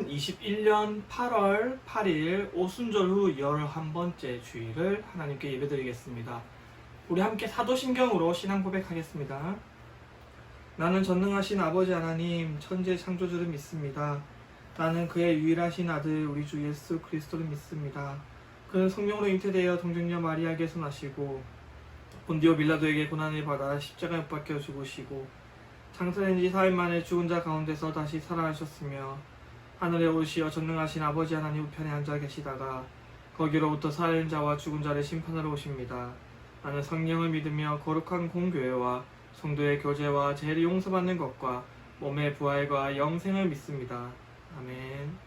2021년 8월 8일 오순절 후 11번째 주일을 하나님께 예배드리겠습니다. 우리 함께 사도신경으로 신앙 고백하겠습니다. 나는 전능하신 아버지 하나님 천지의 창조주를 믿습니다. 나는 그의 유일하신 아들 우리 주 예수 그리스도를 믿습니다. 그는 성령으로 잉태되어 동정녀 마리아에게서 나시고 본디오 빌라도에게 고난을 받아 십자가에 못 박혀 죽으시고 장사된 지 4일 만에 죽은 자 가운데서 다시 살아나셨으며 하늘에 오르시어 전능하신 아버지 하나님 우편에 앉아 계시다가 거기로부터 살아있는 자와 죽은 자를 심판하러 오십니다. 나는 성령을 믿으며 거룩한 공교회와 성도의 교제와 죄를 용서받는 것과 몸의 부활과 영생을 믿습니다. 아멘.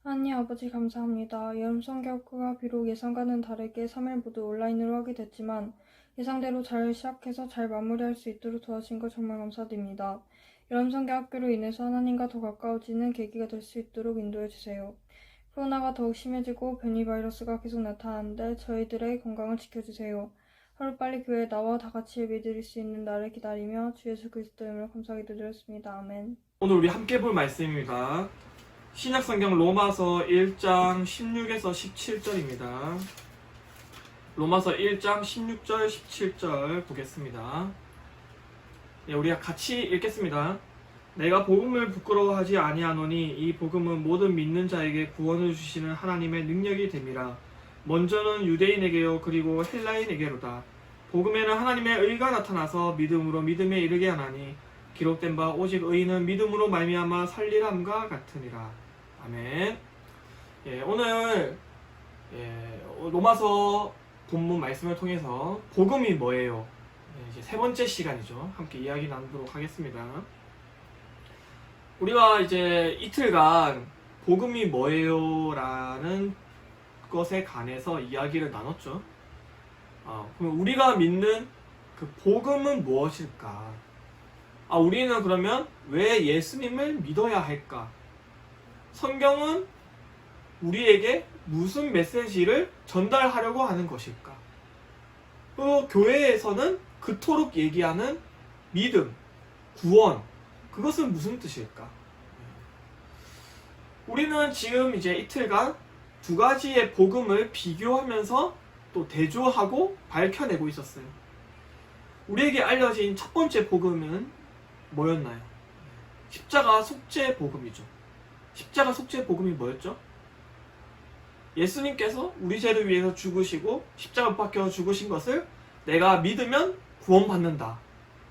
하나님 아버지 감사합니다. 여름 성경학교가 비록 예상과는 다르게 3일 모두 온라인으로 하게 됐지만 예상대로 잘 시작해서 잘 마무리할 수 있도록 도와주신 것 정말 감사드립니다. 여름 성경학교로 인해서 하나님과 더 가까워지는 계기가 될 수 있도록 인도해 주세요. 코로나가 더욱 심해지고 변이 바이러스가 계속 나타나는데 저희들의 건강을 지켜주세요. 하루빨리 교회에 나와 다 같이 예배드릴 수 있는 날을 기다리며 주 예수 그리스도 이름으로 감사하게 드렸습니다. 아멘. 오늘 우리 함께 볼 말씀입니다. 신약성경 로마서 1장 16에서 17절입니다. 로마서 1장 16절 17절 보겠습니다. 우리가 같이 읽겠습니다. 내가 복음을 부끄러워하지 아니하노니 이 복음은 모든 믿는 자에게 구원을 주시는 하나님의 능력이 됨이라. 먼저는 유대인에게요 그리고 헬라인에게로다. 복음에는 하나님의 의가 나타나서 믿음으로 믿음에 이르게 하나니 기록된 바 오직 의인은 믿음으로 말미암아 살리람과 같으니라. 아멘. 오늘 로마서 본문 말씀을 통해서 복음이 뭐예요? 이제 세 번째 시간이죠. 함께 이야기 나누도록 하겠습니다. 우리가 이제 이틀간 복음이 뭐예요? 라는 것에 관해서 이야기를 나눴죠. 그럼 우리가 믿는 그 복음은 무엇일까? 우리는 그러면 왜 예수님을 믿어야 할까? 성경은 우리에게 무슨 메시지를 전달하려고 하는 것일까? 또 교회에서는 그토록 얘기하는 믿음, 구원, 그것은 무슨 뜻일까? 우리는 지금 이제 이틀간 두 가지의 복음을 비교하면서 또 대조하고 밝혀내고 있었어요. 우리에게 알려진 첫 번째 복음은 뭐였나요? 십자가 속죄 복음이죠. 십자가 속죄 복음이 뭐였죠? 예수님께서 우리 죄를 위해서 죽으시고 십자가 못 박혀 죽으신 것을 내가 믿으면 구원받는다.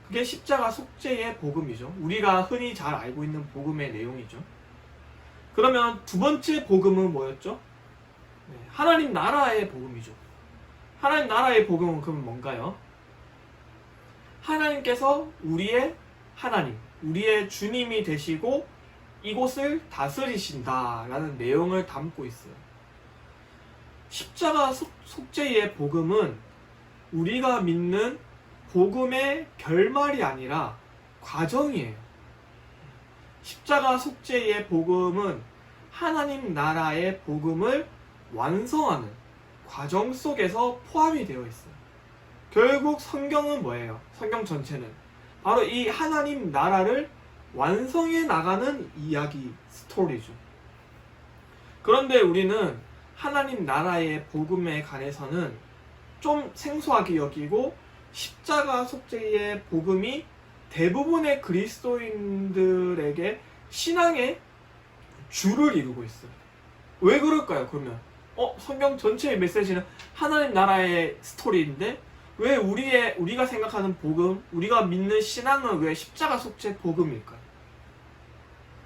그게 십자가 속죄의 복음이죠. 우리가 흔히 잘 알고 있는 복음의 내용이죠. 그러면 두 번째 복음은 뭐였죠? 하나님 나라의 복음이죠. 하나님 나라의 복음은 그럼 뭔가요? 하나님께서 우리의 하나님, 우리의 주님이 되시고 이곳을 다스리신다라는 내용을 담고 있어요. 십자가 속죄의 복음은 우리가 믿는 복음의 결말이 아니라 과정이에요. 십자가 속죄의 복음은 하나님 나라의 복음을 완성하는 과정 속에서 포함이 되어 있어요. 결국 성경은 뭐예요? 성경 전체는 바로 이 하나님 나라를 완성해 나가는 이야기, 스토리죠. 그런데 우리는 하나님 나라의 복음에 관해서는 좀 생소하게 여기고 십자가 속죄의 복음이 대부분의 그리스도인들에게 신앙의 주를 이루고 있어요. 왜 그럴까요? 그러면 성경 전체의 메시지는 하나님 나라의 스토리인데 왜 우리가 생각하는 복음, 우리가 믿는 신앙은 왜 십자가 속죄 복음일까요?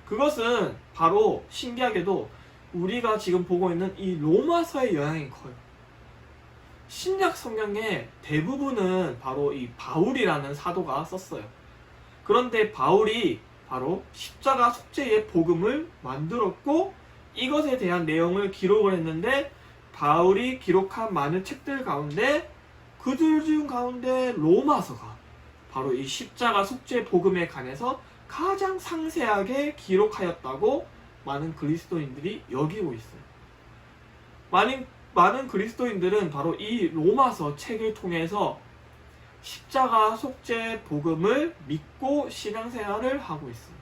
그것은 바로 신기하게도 우리가 지금 보고 있는 이 로마서의 영향이 커요. 신약 성경의 대부분은 바로 이 바울이라는 사도가 썼어요. 그런데 바울이 바로 십자가 속죄의 복음을 만들었고 이것에 대한 내용을 기록을 했는데 바울이 기록한 많은 책들 가운데 그들 중 가운데 로마서가 바로 이 십자가 속죄 복음에 관해서 가장 상세하게 기록하였다고 많은 그리스도인들이 여기고 있어요. 많은 그리스도인들은 바로 이 로마서 책을 통해서 십자가 속죄 복음을 믿고 신앙생활을 하고 있어요.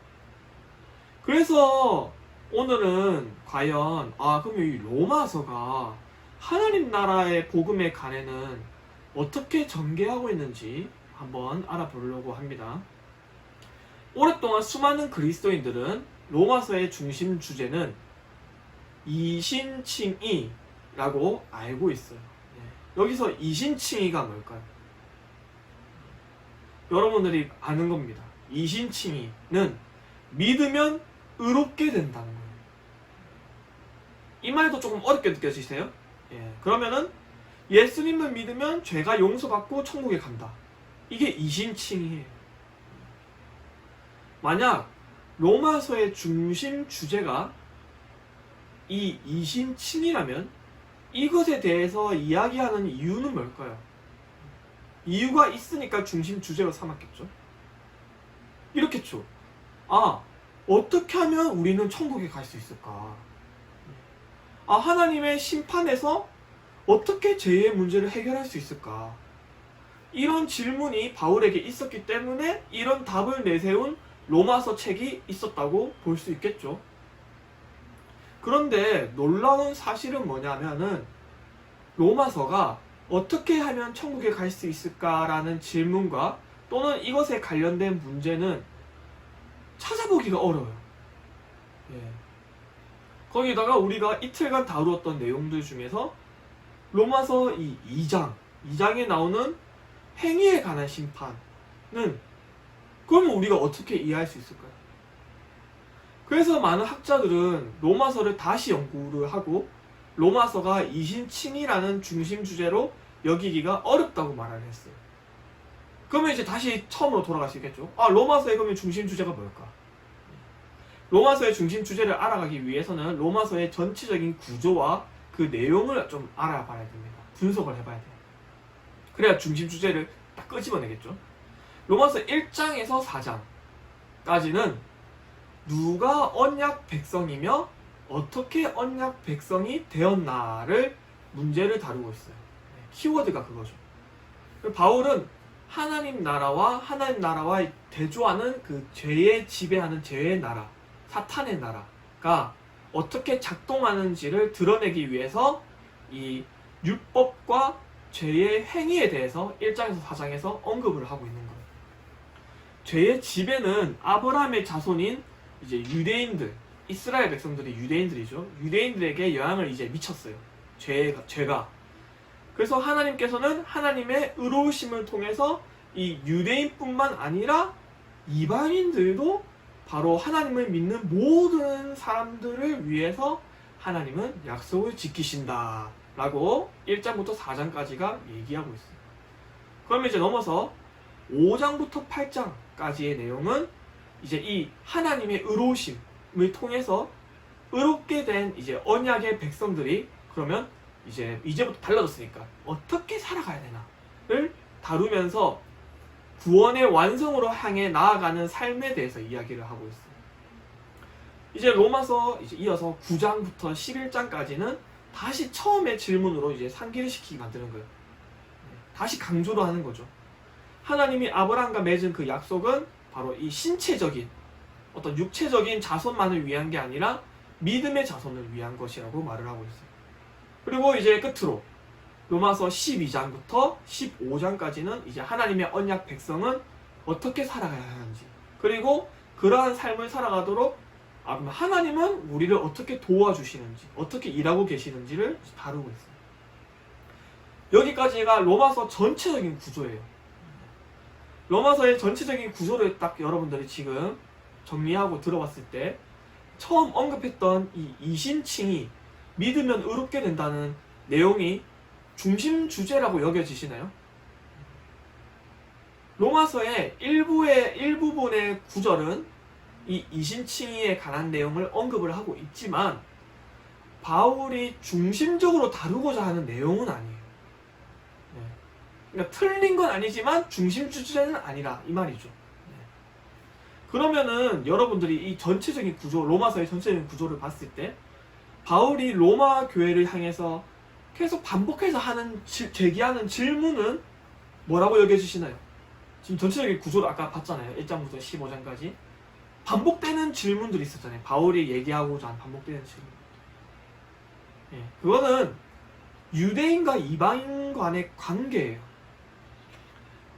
그래서 오늘은 과연 그럼 이 로마서가 하나님 나라의 복음에 관해는 어떻게 전개하고 있는지 한번 알아보려고 합니다. 오랫동안 수많은 그리스도인들은 로마서의 중심 주제는 이신칭의라고 알고 있어요. 여기서 이신칭의가 뭘까요? 여러분들이 아는 겁니다. 이신칭의는 믿으면 의롭게 된다는 거예요. 이 말도 조금 어렵게 느껴지세요? 그러면은 예수님을 믿으면 죄가 용서받고 천국에 간다. 이게 이신칭의예요. 만약 로마서의 중심 주제가 이 이신칭의라면 이것에 대해서 이야기하는 이유는 뭘까요? 이유가 있으니까 중심 주제로 삼았겠죠. 이렇겠죠. 어떻게 하면 우리는 천국에 갈 수 있을까? 하나님의 심판에서 어떻게 죄의 문제를 해결할 수 있을까? 이런 질문이 바울에게 있었기 때문에 이런 답을 내세운 로마서 책이 있었다고 볼 수 있겠죠. 그런데 놀라운 사실은 뭐냐면은 로마서가 어떻게 하면 천국에 갈 수 있을까라는 질문과 또는 이것에 관련된 문제는 찾아보기가 어려워요. 거기다가 우리가 이틀간 다루었던 내용들 중에서 로마서 이 2장에 나오는 행위에 관한 심판은 그러면 우리가 어떻게 이해할 수 있을까요? 그래서 많은 학자들은 로마서를 다시 연구를 하고 로마서가 이신칭의라는 중심 주제로 여기기가 어렵다고 말을 했어요. 그러면 이제 다시 처음으로 돌아가시겠죠. 로마서의 그러면 중심 주제가 뭘까? 로마서의 중심 주제를 알아가기 위해서는 로마서의 전체적인 구조와 그 내용을 좀 알아봐야 됩니다. 분석을 해봐야 돼요. 그래야 중심 주제를 딱 끄집어내겠죠. 로마서 1장에서 4장까지는 누가 언약 백성이며 어떻게 언약 백성이 되었나를 문제를 다루고 있어요. 키워드가 그거죠. 바울은 하나님 나라와 대조하는 그 죄에 지배하는 죄의 나라, 사탄의 나라가 어떻게 작동하는지를 드러내기 위해서 이 율법과 죄의 행위에 대해서 1장에서 4장에서 언급을 하고 있는 거예요. 죄의 지배는 아브라함의 자손인 이제 유대인들, 이스라엘 백성들이 유대인들이죠. 유대인들에게 영향을 이제 미쳤어요. 죄가. 그래서 하나님께서는 하나님의 의로우심을 통해서 이 유대인뿐만 아니라 이방인들도 바로 하나님을 믿는 모든 사람들을 위해서 하나님은 약속을 지키신다 라고 1장부터 4장까지가 얘기하고 있어요. 그러면 이제 넘어서 5장부터 8장까지의 내용은 이제 이 하나님의 의로우심을 통해서 의롭게 된 이제 언약의 백성들이 그러면 이제부터 달라졌으니까 어떻게 살아가야 되나를 다루면서 구원의 완성으로 향해 나아가는 삶에 대해서 이야기를 하고 있어요. 이제 로마서 이어서 9장부터 11장까지는 다시 처음의 질문으로 이제 상기를 시키게 만드는 거예요. 다시 강조를 하는 거죠. 하나님이 아브라함과 맺은 그 약속은 바로 이 신체적인 어떤 육체적인 자손만을 위한 게 아니라 믿음의 자손을 위한 것이라고 말을 하고 있어요. 그리고 이제 끝으로 로마서 12장부터 15장까지는 이제 하나님의 언약 백성은 어떻게 살아가야 하는지, 그리고 그러한 삶을 살아가도록 하나님은 우리를 어떻게 도와주시는지, 어떻게 일하고 계시는지를 다루고 있어요. 여기까지가 로마서 전체적인 구조예요. 로마서의 전체적인 구조를 딱 여러분들이 지금 정리하고 들어봤을 때 처음 언급했던 이 이신칭이 믿으면 의롭게 된다는 내용이 중심 주제라고 여겨지시나요? 로마서의 일부분의 구절은 이 이신칭의에 관한 내용을 언급을 하고 있지만 바울이 중심적으로 다루고자 하는 내용은 아니에요. 그러니까 틀린 건 아니지만 중심 주제는 아니라 이 말이죠. 그러면은 여러분들이 이 전체적인 구조, 로마서의 전체적인 구조를 봤을 때 바울이 로마 교회를 향해서 계속 반복해서 제기하는 질문은 뭐라고 여겨지시나요? 지금 전체적인 구조를 아까 봤잖아요. 1장부터 15장까지. 반복되는 질문들이 있었잖아요. 바울이 얘기하고자 하는 반복되는 질문. 예, 그거는 유대인과 이방인 간의 관계예요.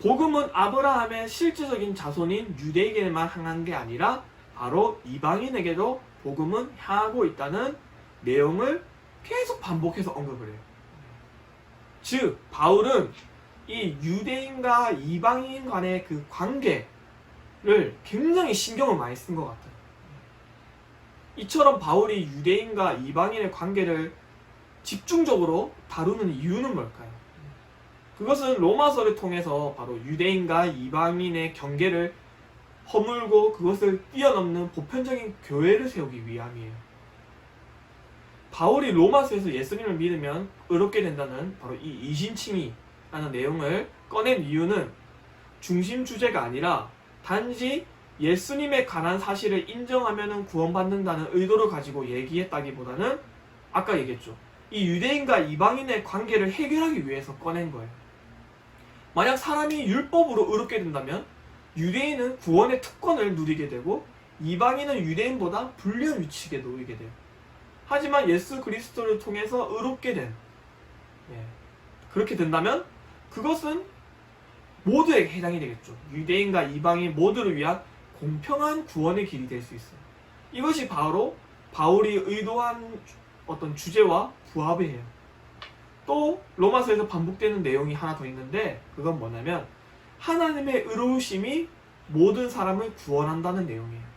복음은 아브라함의 실제적인 자손인 유대인에게만 향한 게 아니라 바로 이방인에게도 복음은 향하고 있다는 내용을 계속 반복해서 언급을 해요. 즉 바울은 이 유대인과 이방인 간의 그 관계를 굉장히 신경을 많이 쓴 것 같아요. 이처럼 바울이 유대인과 이방인의 관계를 집중적으로 다루는 이유는 뭘까요? 그것은 로마서를 통해서 바로 유대인과 이방인의 경계를 허물고 그것을 뛰어넘는 보편적인 교회를 세우기 위함이에요. 바울이 로마서에서 예수님을 믿으면 의롭게 된다는 바로 이 이신칭의라는 내용을 꺼낸 이유는 중심 주제가 아니라 단지 예수님에 관한 사실을 인정하면 구원받는다는 의도를 가지고 얘기했다기보다는 아까 얘기했죠. 이 유대인과 이방인의 관계를 해결하기 위해서 꺼낸 거예요. 만약 사람이 율법으로 의롭게 된다면 유대인은 구원의 특권을 누리게 되고 이방인은 유대인보다 불리한 위치에 놓이게 돼요. 하지만 예수 그리스도를 통해서 의롭게 된 그렇게 된다면 그것은 모두에게 해당이 되겠죠. 유대인과 이방인 모두를 위한 공평한 구원의 길이 될 수 있어요. 이것이 바로 바울이 의도한 어떤 주제와 부합을 해요. 또 로마서에서 반복되는 내용이 하나 더 있는데 그건 뭐냐면 하나님의 의로우심이 모든 사람을 구원한다는 내용이에요.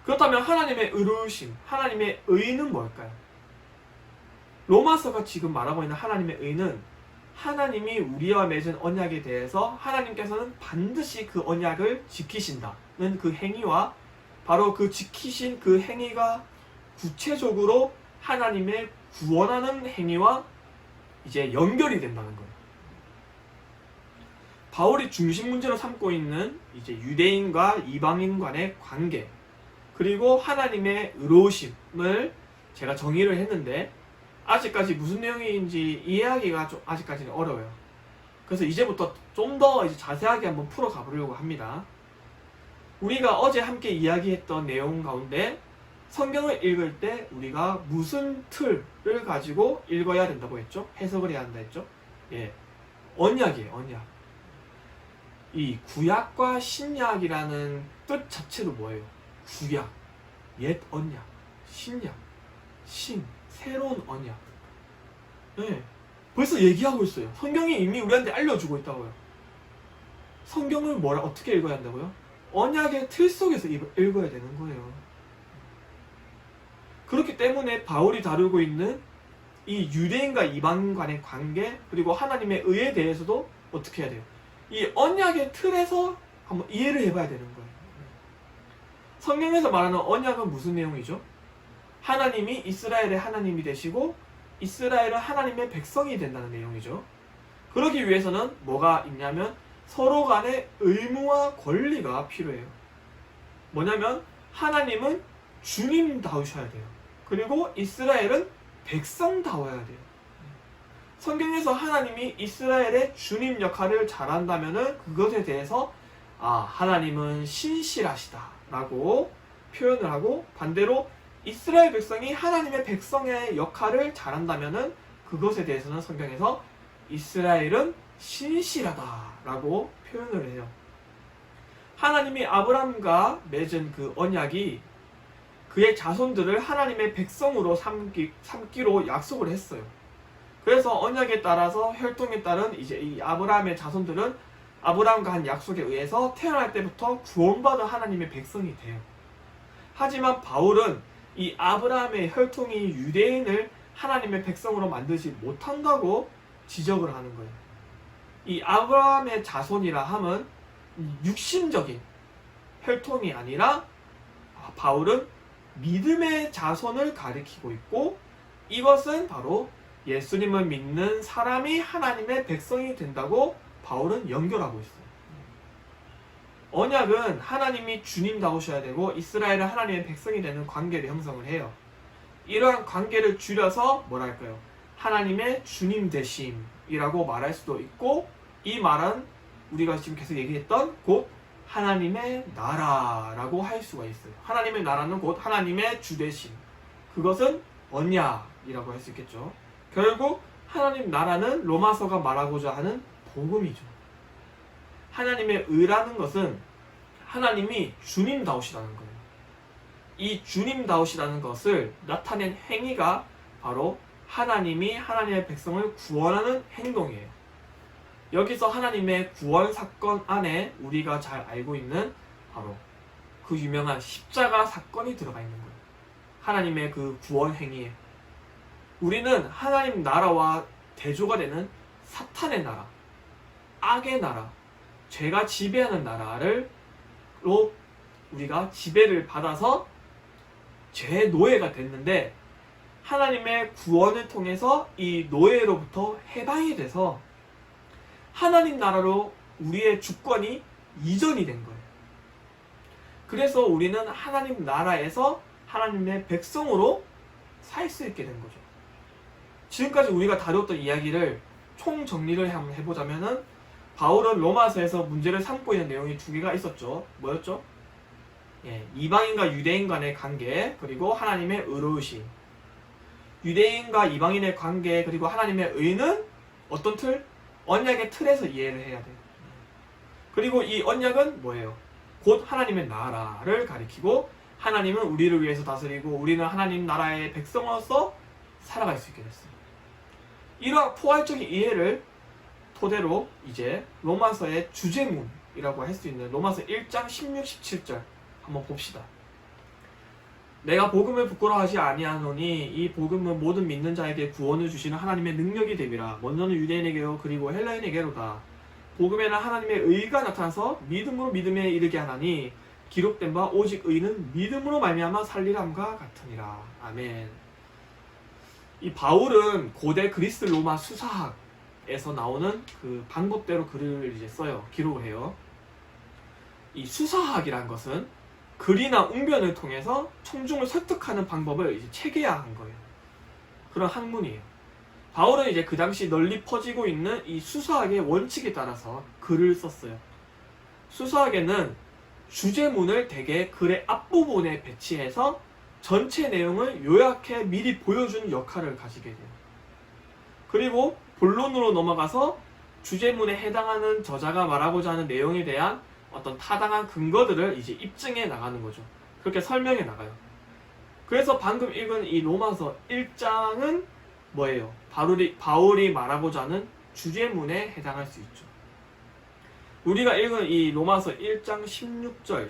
그렇다면 하나님의 의로우심, 하나님의 의는 뭘까요? 로마서가 지금 말하고 있는 하나님의 의는 하나님이 우리와 맺은 언약에 대해서 하나님께서는 반드시 그 언약을 지키신다는 그 행위와 바로 그 지키신 그 행위가 구체적으로 하나님의 구원하는 행위와 이제 연결이 된다는 거예요. 바울이 중심 문제로 삼고 있는 이제 유대인과 이방인 간의 관계 그리고 하나님의 의로우심을 제가 정의를 했는데 아직까지 무슨 내용인지 이해하기가 좀 아직까지는 어려워요. 그래서 이제부터 좀 더 자세하게 한번 풀어가 보려고 합니다. 우리가 어제 함께 이야기했던 내용 가운데 성경을 읽을 때 우리가 무슨 틀을 가지고 읽어야 된다고 했죠? 해석을 해야 한다 했죠? 언약이에요, 언약. 이 구약과 신약이라는 뜻 자체도 뭐예요? 구약, 옛 언약, 신약, 새로운 언약. 벌써 얘기하고 있어요. 성경이 이미 우리한테 알려주고 있다고요. 성경을 어떻게 읽어야 한다고요? 언약의 틀 속에서 읽어야 되는 거예요. 그렇기 때문에 바울이 다루고 있는 이 유대인과 이방인 간의 관계 그리고 하나님의 의에 대해서도 어떻게 해야 돼요? 이 언약의 틀에서 한번 이해를 해봐야 되는 거예요. 성경에서 말하는 언약은 무슨 내용이죠? 하나님이 이스라엘의 하나님이 되시고 이스라엘은 하나님의 백성이 된다는 내용이죠. 그러기 위해서는 뭐가 있냐면 서로 간의 의무와 권리가 필요해요. 뭐냐면 하나님은 주님다우셔야 돼요. 그리고 이스라엘은 백성다워야 돼요. 성경에서 하나님이 이스라엘의 주님 역할을 잘한다면은 그것에 대해서 하나님은 신실하시다 라고 표현을 하고 라고 이스라엘 백성이 하나님의 백성의 역할을 잘한다면은 그것에 대해서는 성경에서 이스라엘은 신실하다 라고 표현을 해요. 하나님이 아브라함과 맺은 그 언약이 그의 자손들을 하나님의 백성으로 삼기로 약속을 했어요. 그래서 언약에 따라서 혈통에 따른 이제 이 아브라함의 자손들은 아브라함과 한 약속에 의해서 태어날 때부터 구원받은 하나님의 백성이 돼요. 하지만 바울은 이 아브라함의 혈통이 유대인을 하나님의 백성으로 만들지 못한다고 지적을 하는 거예요. 이 아브라함의 자손이라 함은 육신적인 혈통이 아니라 바울은 믿음의 자손을 가리키고 있고 이것은 바로 예수님을 믿는 사람이 하나님의 백성이 된다고 바울은 연결하고 있어요. 언약은 하나님이 주님다우셔야 되고 이스라엘은 하나님의 백성이 되는 관계를 형성을 해요. 이러한 관계를 줄여서 뭐랄까요? 하나님의 주님 되심이라고 말할 수도 있고 이 말은 우리가 지금 계속 얘기했던 곧 하나님의 나라라고 할 수가 있어요. 하나님의 나라는 곧 하나님의 주대심. 그것은 언약이라고 할 수 있겠죠. 결국 하나님 나라는 로마서가 말하고자 하는 복음이죠. 하나님의 의라는 것은 하나님이 주님다우시라는 거예요. 이 주님다우시라는 것을 나타낸 행위가 바로 하나님이 하나님의 백성을 구원하는 행동이에요. 여기서 하나님의 구원 사건 안에 우리가 잘 알고 있는 바로 그 유명한 십자가 사건이 들어가 있는 거예요. 하나님의 그 구원 행위에 우리는 하나님 나라와 대조가 되는 사탄의 나라, 악의 나라, 죄가 지배하는 나라로 우리가 지배를 받아서 죄의 노예가 됐는데 하나님의 구원을 통해서 이 노예로부터 해방이 돼서 하나님 나라로 우리의 주권이 이전이 된 거예요. 그래서 우리는 하나님 나라에서 하나님의 백성으로 살 수 있게 된 거죠. 지금까지 우리가 다뤘던 이야기를 총정리를 한번 해보자면은 바울은 로마서에서 문제를 삼고 있는 내용이 두 개가 있었죠. 뭐였죠? 이방인과 유대인 간의 관계, 그리고 하나님의 의로우심. 유대인과 이방인의 관계, 그리고 하나님의 의는 어떤 틀? 언약의 틀에서 이해를 해야 돼요. 그리고 이 언약은 뭐예요? 곧 하나님의 나라를 가리키고 하나님은 우리를 위해서 다스리고 우리는 하나님 나라의 백성으로서 살아갈 수 있게 됐어요. 이러한 포괄적인 이해를 토대로 이제 로마서의 주제문이라고 할 수 있는 로마서 1장 16, 17절 한번 봅시다. 내가 복음을 부끄러워하지 아니하노니 이 복음은 모든 믿는 자에게 구원을 주시는 하나님의 능력이 됨이라. 먼저는 유대인에게요 그리고 헬라인에게로다. 복음에는 하나님의 의가 나타나서 믿음으로 믿음에 이르게 하나니 기록된 바 오직 의는 믿음으로 말미암아 살리람과 같으니라. 아멘. 이 바울은 고대 그리스 로마 수사학에서 나오는 그 방법대로 글을 이제 써요. 기록을 해요. 이 수사학이란 것은 글이나 웅변을 통해서 청중을 설득하는 방법을 이제 체계화한 거예요. 그런 학문이에요. 바울은 이제 그 당시 널리 퍼지고 있는 이 수사학의 원칙에 따라서 글을 썼어요. 수사학에는 주제문을 대개 글의 앞부분에 배치해서 전체 내용을 요약해 미리 보여주는 역할을 가지게 돼요. 그리고 본론으로 넘어가서 주제문에 해당하는 저자가 말하고자 하는 내용에 대한 어떤 타당한 근거들을 이제 입증해 나가는 거죠. 그렇게 설명해 나가요. 그래서 방금 읽은 이 로마서 1장은 뭐예요? 바울이 말하고자 하는 주제문에 해당할 수 있죠. 우리가 읽은 이 로마서 1장 16절,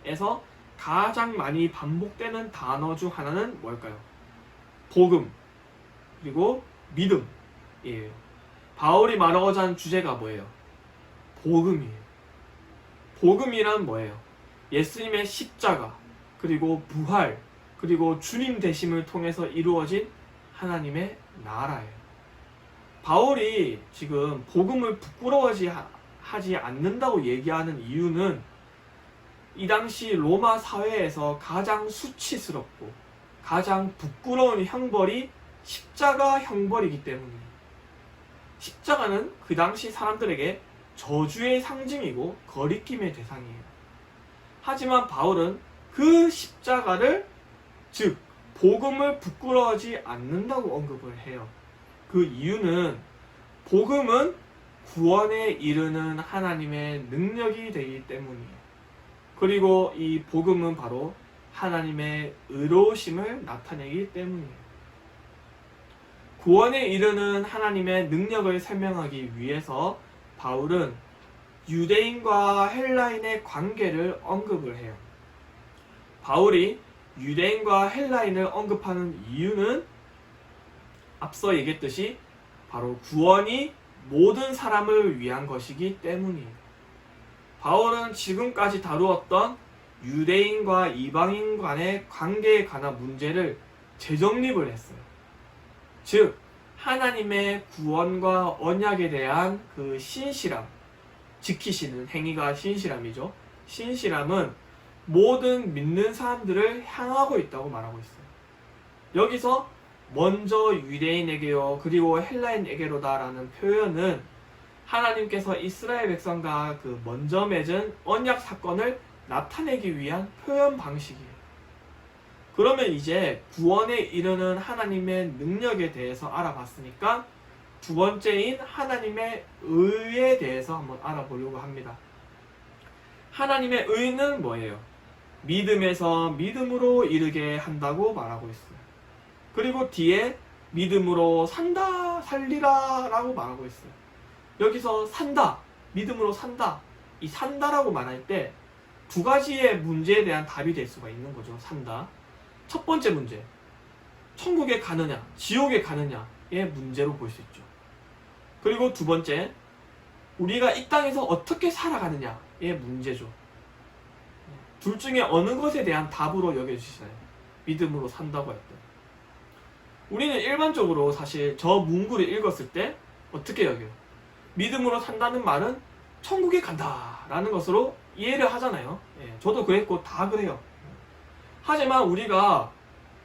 17절에서 가장 많이 반복되는 단어 중 하나는 뭘까요? 복음, 그리고 믿음이에요. 바울이 말하고자 하는 주제가 뭐예요? 복음이에요. 복음이란 뭐예요? 예수님의 십자가, 그리고 부활, 그리고 주님 되심을 통해서 이루어진 하나님의 나라예요. 바울이 지금 복음을 부끄러워하지 않는다고 얘기하는 이유는 이 당시 로마 사회에서 가장 수치스럽고 가장 부끄러운 형벌이 십자가 형벌이기 때문이에요. 십자가는 그 당시 사람들에게 저주의 상징이고 거리낌의 대상이에요. 하지만 바울은 그 십자가를, 즉 복음을 부끄러워하지 않는다고 언급을 해요. 그 이유는 복음은 구원에 이르는 하나님의 능력이 되기 때문이에요. 그리고 이 복음은 바로 하나님의 의로우심을 나타내기 때문이에요. 구원에 이르는 하나님의 능력을 설명하기 위해서 바울은 유대인과 헬라인의 관계를 언급을 해요. 바울이 유대인과 헬라인을 언급하는 이유는 앞서 얘기했듯이 바로 구원이 모든 사람을 위한 것이기 때문이에요. 바울은 지금까지 다루었던 유대인과 이방인 간의 관계에 관한 문제를 재정립을 했어요. 즉 하나님의 구원과 언약에 대한 그 신실함, 지키시는 행위가 신실함이죠. 신실함은 모든 믿는 사람들을 향하고 있다고 말하고 있어요. 여기서 먼저 유대인에게요 그리고 헬라인에게로다 라는 표현은 하나님께서 이스라엘 백성과 그 먼저 맺은 언약 사건을 나타내기 위한 표현 방식이에요. 그러면 이제 구원에 이르는 하나님의 능력에 대해서 알아봤으니까 두 번째인 하나님의 의에 대해서 한번 알아보려고 합니다. 하나님의 의는 뭐예요? 믿음에서 믿음으로 이르게 한다고 말하고 있어요. 그리고 뒤에 믿음으로 산다, 살리라 라고 말하고 있어요. 여기서 산다, 믿음으로 산다, 이 산다라고 말할 때 두 가지의 문제에 대한 답이 될 수가 있는 거죠. 산다. 첫 번째 문제, 천국에 가느냐, 지옥에 가느냐의 문제로 볼 수 있죠. 그리고 두 번째, 우리가 이 땅에서 어떻게 살아가느냐의 문제죠. 둘 중에 어느 것에 대한 답으로 여겨주시나요? 믿음으로 산다고 할 때. 우리는 일반적으로 사실 저 문구를 읽었을 때 어떻게 여겨요? 믿음으로 산다는 말은 천국에 간다라는 것으로 이해를 하잖아요. 저도 그랬고 다 그래요. 하지만 우리가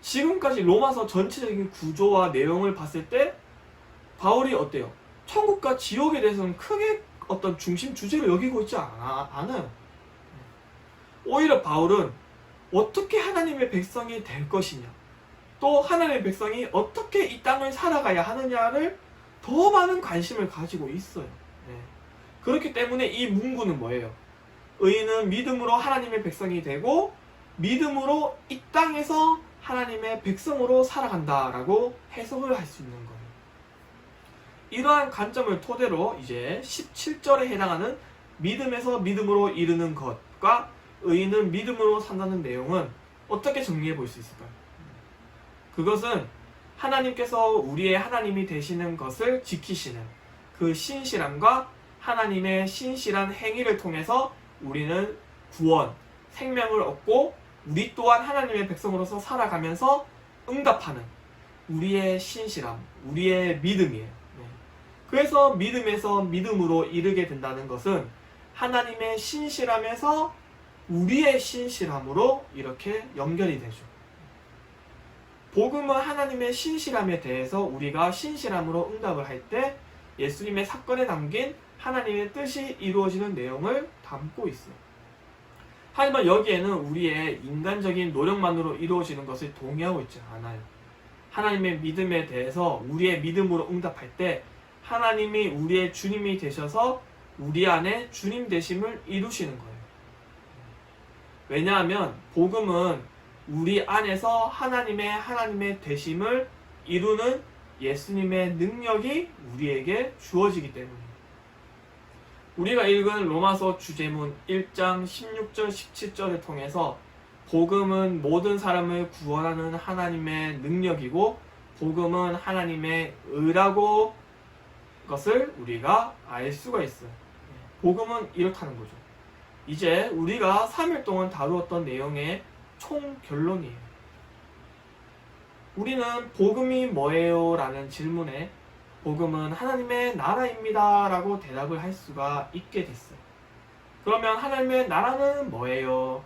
지금까지 로마서 전체적인 구조와 내용을 봤을 때 바울이 어때요? 천국과 지옥에 대해서는 크게 어떤 중심 주제로 여기고 있지 않아요. 오히려 바울은 어떻게 하나님의 백성이 될 것이냐, 또 하나님의 백성이 어떻게 이 땅을 살아가야 하느냐를 더 많은 관심을 가지고 있어요. 그렇기 때문에 이 문구는 뭐예요? 의인은 믿음으로 하나님의 백성이 되고 믿음으로 이 땅에서 하나님의 백성으로 살아간다라고 해석을 할 수 있는 거예요. 이러한 관점을 토대로 이제 17절에 해당하는 믿음에서 믿음으로 이르는 것과 의인은 믿음으로 산다는 내용은 어떻게 정리해 볼 수 있을까요? 그것은 하나님께서 우리의 하나님이 되시는 것을 지키시는 그 신실함과 하나님의 신실한 행위를 통해서 우리는 구원, 생명을 얻고 우리 또한 하나님의 백성으로서 살아가면서 응답하는 우리의 신실함, 우리의 믿음이에요. 그래서 믿음에서 믿음으로 이르게 된다는 것은 하나님의 신실함에서 우리의 신실함으로 이렇게 연결이 되죠. 복음은 하나님의 신실함에 대해서 우리가 신실함으로 응답을 할 때 예수님의 사건에 담긴 하나님의 뜻이 이루어지는 내용을 담고 있어요. 하지만 여기에는 우리의 인간적인 노력만으로 이루어지는 것을 동의하고 있지 않아요. 하나님의 믿음에 대해서 우리의 믿음으로 응답할 때 하나님이 우리의 주님이 되셔서 우리 안에 주님 되심을 이루시는 거예요. 왜냐하면 복음은 우리 안에서 하나님의 되심을 이루는 예수님의 능력이 우리에게 주어지기 때문입니다. 우리가 읽은 로마서 주제문 1장 16절 17절을 통해서 복음은 모든 사람을 구원하는 하나님의 능력이고 복음은 하나님의 의라고 것을 우리가 알 수가 있어요. 복음은 이렇다는 거죠. 이제 우리가 3일 동안 다루었던 내용의 총 결론이에요. 우리는 복음이 뭐예요? 라는 질문에 복음은 하나님의 나라입니다 라고 대답을 할 수가 있게 됐어요. 그러면 하나님의 나라는 뭐예요?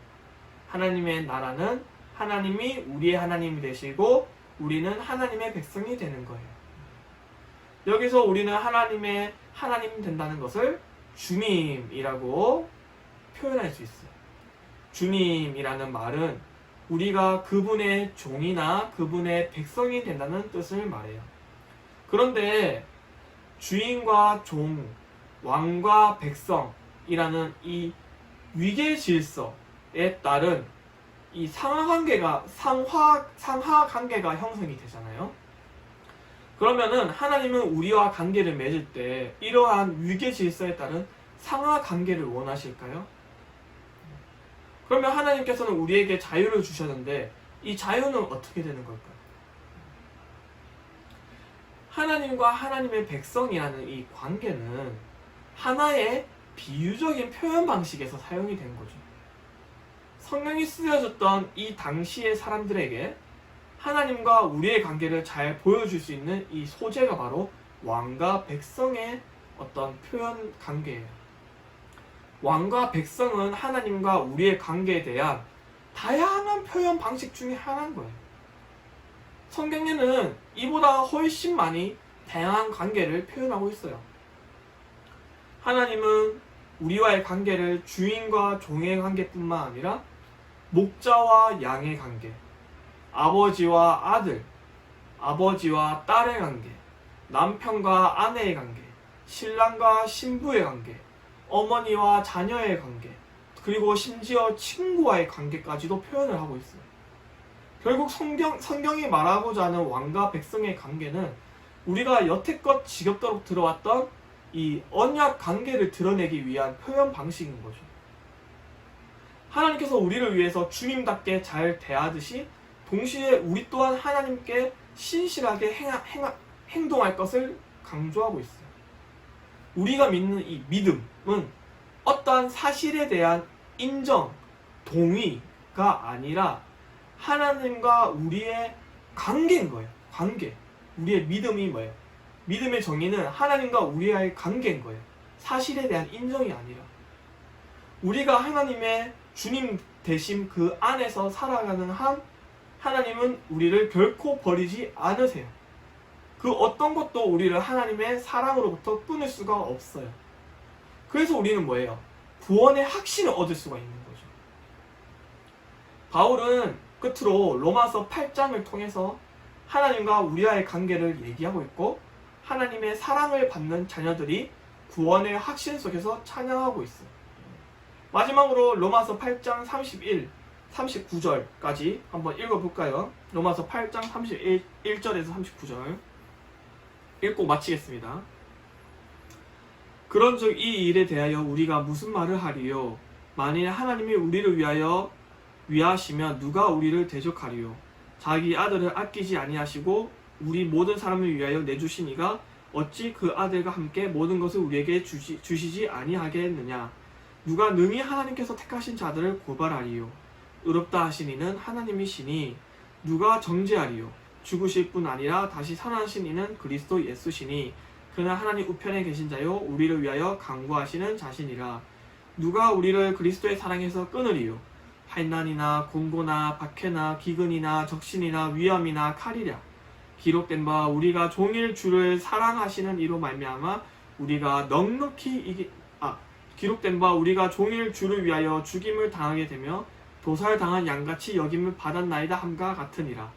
하나님의 나라는 하나님이 우리의 하나님이 되시고 우리는 하나님의 백성이 되는 거예요. 여기서 우리는 하나님의 하나님 된다는 것을 주님이라고 표현할 수 있어요. 주님이라는 말은 우리가 그분의 종이나 그분의 백성이 된다는 뜻을 말해요. 그런데 주인과 종, 왕과 백성이라는 이 위계 질서에 따른 이 상하 관계가 형성이 되잖아요. 그러면은 하나님은 우리와 관계를 맺을 때 이러한 위계 질서에 따른 상하 관계를 원하실까요? 그러면 하나님께서는 우리에게 자유를 주셨는데 이 자유는 어떻게 되는 걸까요? 하나님과 하나님의 백성이라는 이 관계는 하나의 비유적인 표현 방식에서 사용이 된 거죠. 성경이 쓰여졌던 이 당시의 사람들에게 하나님과 우리의 관계를 잘 보여줄 수 있는 이 소재가 바로 왕과 백성의 어떤 표현 관계예요. 왕과 백성은 하나님과 우리의 관계에 대한 다양한 표현 방식 중에 하나인 거예요. 성경에는 이보다 훨씬 많이 다양한 관계를 표현하고 있어요. 하나님은 우리와의 관계를 주인과 종의 관계뿐만 아니라 목자와 양의 관계, 아버지와 아들, 아버지와 딸의 관계, 남편과 아내의 관계, 신랑과 신부의 관계, 어머니와 자녀의 관계, 그리고 심지어 친구와의 관계까지도 표현을 하고 있어요. 결국 성경이 말하고자 하는 왕과 백성의 관계는 우리가 여태껏 지겹도록 들어왔던 이 언약 관계를 드러내기 위한 표현 방식인 거죠. 하나님께서 우리를 위해서 주님답게 잘 대하듯이 동시에 우리 또한 하나님께 신실하게 행동할 것을 강조하고 있어요. 우리가 믿는 이 믿음은 어떠한 사실에 대한 인정, 동의가 아니라 하나님과 우리의 관계인 거예요. 관계. 우리의 믿음이 뭐예요? 믿음의 정의는 하나님과 우리의 관계인 거예요. 사실에 대한 인정이 아니라. 우리가 하나님의 주님 되심 그 안에서 살아가는 한 하나님은 우리를 결코 버리지 않으세요. 그 어떤 것도 우리를 하나님의 사랑으로부터 끊을 수가 없어요. 그래서 우리는 뭐예요? 구원의 확신을 얻을 수가 있는 거죠. 바울은 끝으로 로마서 8장을 통해서 하나님과 우리와의 관계를 얘기하고 있고 하나님의 사랑을 받는 자녀들이 구원의 확신 속에서 찬양하고 있어요. 마지막으로 로마서 8장 31, 39절까지 한번 읽어볼까요? 로마서 8장 31절에서 39절 읽고 마치겠습니다. 그런즉 이 일에 대하여 우리가 무슨 말을 하리요? 만일 하나님이 우리를 위하시면 누가 우리를 대적하리요? 자기 아들을 아끼지 아니하시고 우리 모든 사람을 위하여 내주신 이가 어찌 그 아들과 함께 모든 것을 우리에게 주시지 아니하겠느냐? 누가 능히 하나님께서 택하신 자들을 고발하리요? 의롭다 하신 이는 하나님이시니 누가 정죄하리요? 죽으실 뿐 아니라 다시 살아나신 이는 그리스도 예수시니 그는 하나님 우편에 계신 자요 우리를 위하여 간구하시는 자신이라. 누가 우리를 그리스도의 사랑에서 끊으리요? 환난이나 공고나 박해나 기근이나 적신이나 위험이나 칼이랴. 기록된 바 우리가 종일 주를 사랑하시는 이로 말미암아 우리가 넉넉히 기록된 바 우리가 종일 주를 위하여 죽임을 당하게 되며 도살당한 양같이 여김을 받았나이다 함과 같으니라.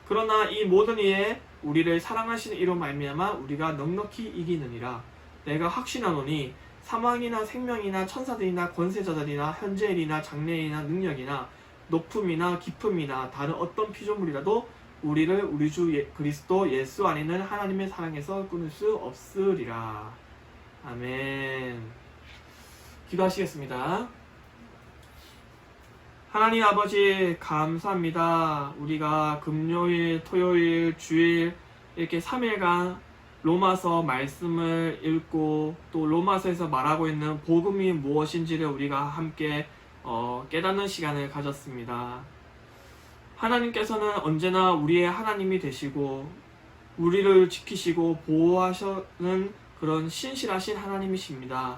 그러나 이 모든 이에 우리를 사랑하시는 이로 말미암아 우리가 넉넉히 이기느니라. 내가 확신하노니 사망이나 생명이나 천사들이나 권세자들이나 현재일이나 장래일이나 능력이나 높음이나 깊음이나 다른 어떤 피조물이라도 우리를 우리 주 그리스도 예수 안에 있는 하나님의 사랑에서 끊을 수 없으리라. 아멘. 기도하시겠습니다. 하나님 아버지 감사합니다. 우리가 금요일, 토요일, 주일 이렇게 3일간 로마서 말씀을 읽고 또 로마서에서 말하고 있는 복음이 무엇인지를 우리가 함께 깨닫는 시간을 가졌습니다. 하나님께서는 언제나 우리의 하나님이 되시고 우리를 지키시고 보호하시는 그런 신실하신 하나님이십니다.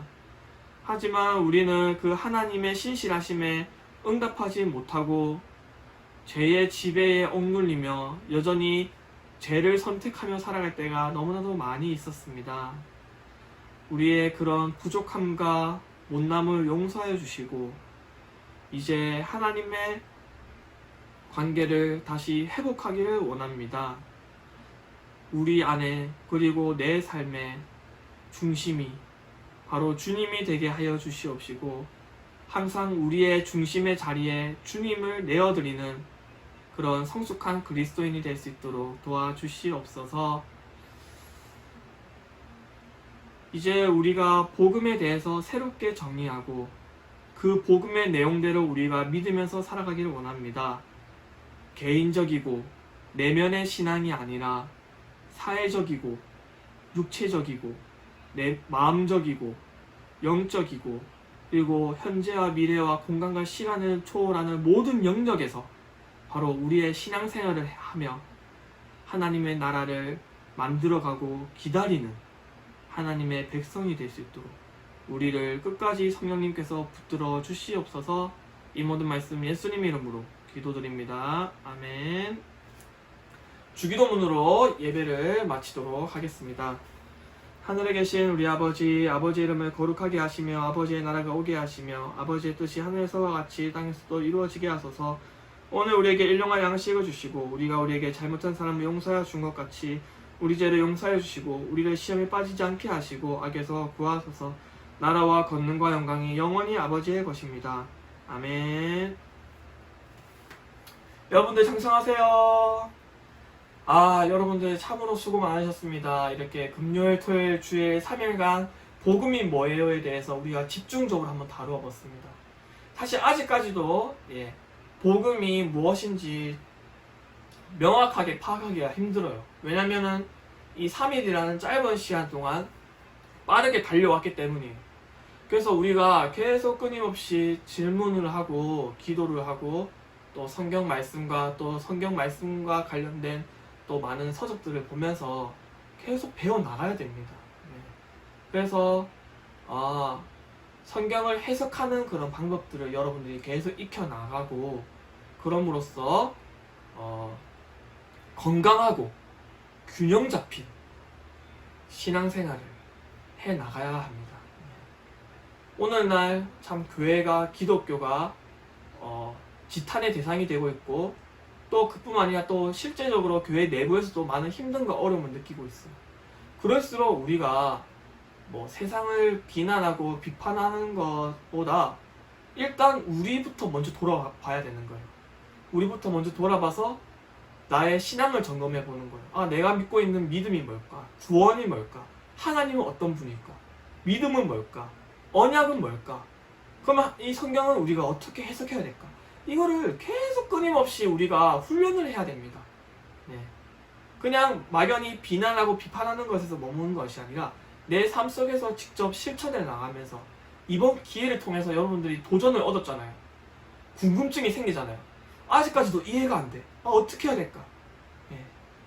하지만 우리는 그 하나님의 신실하심에 응답하지 못하고 죄의 지배에 억눌리며 여전히 죄를 선택하며 살아갈 때가 너무나도 많이 있었습니다. 우리의 그런 부족함과 못남을 용서해 주시고 이제 하나님의 관계를 다시 회복하기를 원합니다. 우리 안에 그리고 내 삶의 중심이 바로 주님이 되게 하여 주시옵시고 항상 우리의 중심의 자리에 주님을 내어드리는 그런 성숙한 그리스도인이 될 수 있도록 도와주시옵소서. 이제 우리가 복음에 대해서 새롭게 정의하고 그 복음의 내용대로 우리가 믿으면서 살아가기를 원합니다. 개인적이고 내면의 신앙이 아니라 사회적이고 육체적이고 마음적이고 영적이고 그리고 현재와 미래와 공간과 시간을 초월하는 모든 영역에서 바로 우리의 신앙생활을 하며 하나님의 나라를 만들어가고 기다리는 하나님의 백성이 될 수 있도록 우리를 끝까지 성령님께서 붙들어 주시옵소서. 이 모든 말씀 예수님의 이름으로 기도드립니다. 아멘. 주기도문으로 예배를 마치도록 하겠습니다. 하늘에 계신 우리 아버지, 아버지의 이름을 거룩하게 하시며 아버지의 나라가 오게 하시며 아버지의 뜻이 하늘에서와 같이 땅에서도 이루어지게 하소서. 오늘 우리에게 일용할 양식을 주시고 우리가 우리에게 잘못한 사람을 용서하여 준 것 같이 우리 죄를 용서해 주시고 우리를 시험에 빠지지 않게 하시고 악에서 구하소서. 나라와 권능과 영광이 영원히 아버지의 것입니다. 아멘. 여러분들 창성하세요. 여러분들 참으로 수고 많으셨습니다. 이렇게 금요일, 토요일, 주일 3일간 복음이 뭐예요에 대해서 우리가 집중적으로 한번 다루어 봤습니다. 사실 아직까지도 복음이 무엇인지 명확하게 파악하기가 힘들어요. 왜냐면은 이 3일이라는 짧은 시간 동안 빠르게 달려왔기 때문이에요. 그래서 우리가 계속 끊임없이 질문을 하고 기도를 하고 또 성경 말씀과 관련된 또 많은 서적들을 보면서 계속 배워나가야 됩니다. 그래서 성경을 해석하는 그런 방법들을 여러분들이 계속 익혀나가고 그럼으로써 건강하고 균형 잡힌 신앙생활을 해나가야 합니다. 오늘날 참 교회가 기독교가 지탄의 대상이 되고 있고 또 그뿐만 아니라 또 실제적으로 교회 내부에서도 많은 힘듦과 어려움을 느끼고 있어요. 그럴수록 우리가 세상을 비난하고 비판하는 것보다 일단 우리부터 먼저 돌아봐야 되는 거예요. 우리부터 먼저 돌아봐서 나의 신앙을 점검해 보는 거예요. 내가 믿고 있는 믿음이 뭘까? 구원이 뭘까? 하나님은 어떤 분일까? 믿음은 뭘까? 언약은 뭘까? 그러면 이 성경은 우리가 어떻게 해석해야 될까? 이거를 계속 끊임없이 우리가 훈련을 해야 됩니다. 그냥 막연히 비난하고 비판하는 것에서 머무는 것이 아니라 내 삶 속에서 직접 실천해 나가면서 이번 기회를 통해서 여러분들이 도전을 얻었잖아요. 궁금증이 생기잖아요. 아직까지도 이해가 안 돼. 어떻게 해야 될까?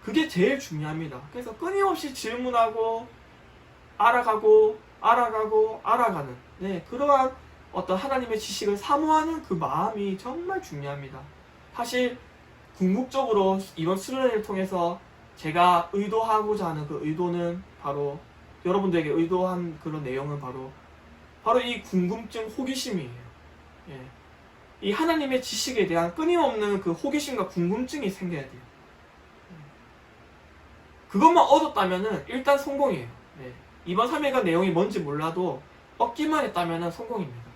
그게 제일 중요합니다. 그래서 끊임없이 질문하고 알아가는 그러한 어떤 하나님의 지식을 사모하는 그 마음이 정말 중요합니다. 사실 궁극적으로 이번 수련회를 통해서 제가 의도하고자 하는 그 의도는 바로 여러분들에게 의도한 그런 내용은 바로 이 궁금증, 호기심이에요. 이 하나님의 지식에 대한 끊임없는 그 호기심과 궁금증이 생겨야 돼요. 그것만 얻었다면은 일단 성공이에요. 이번 3일간 내용이 뭔지 몰라도 얻기만 했다면은 성공입니다.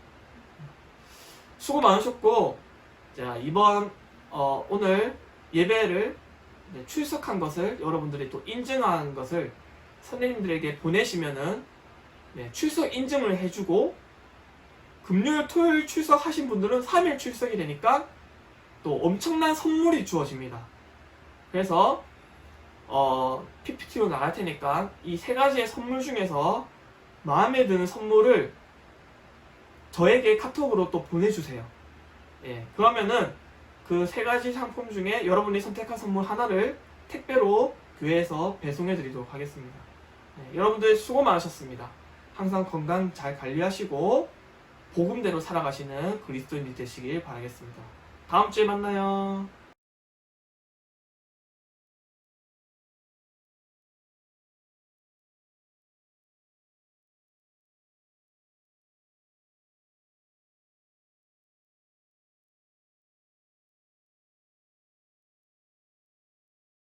수고 많으셨고, 자, 이번 오늘 예배를 출석한 것을 여러분들이 또 인증한 것을 선생님들에게 보내시면은 출석 인증을 해주고 금요일, 토요일 출석하신 분들은 3일 출석이 되니까 또 엄청난 선물이 주어집니다. 그래서 PPT로 나갈 테니까 이 세 가지의 선물 중에서 마음에 드는 선물을 저에게 카톡으로 또 보내주세요. 그러면은 그 세 가지 상품 중에 여러분이 선택한 선물 하나를 택배로 교회에서 배송해 드리도록 하겠습니다. 여러분들 수고 많으셨습니다. 항상 건강 잘 관리하시고 복음대로 살아가시는 그리스도인이 되시길 바라겠습니다. 다음 주에 만나요.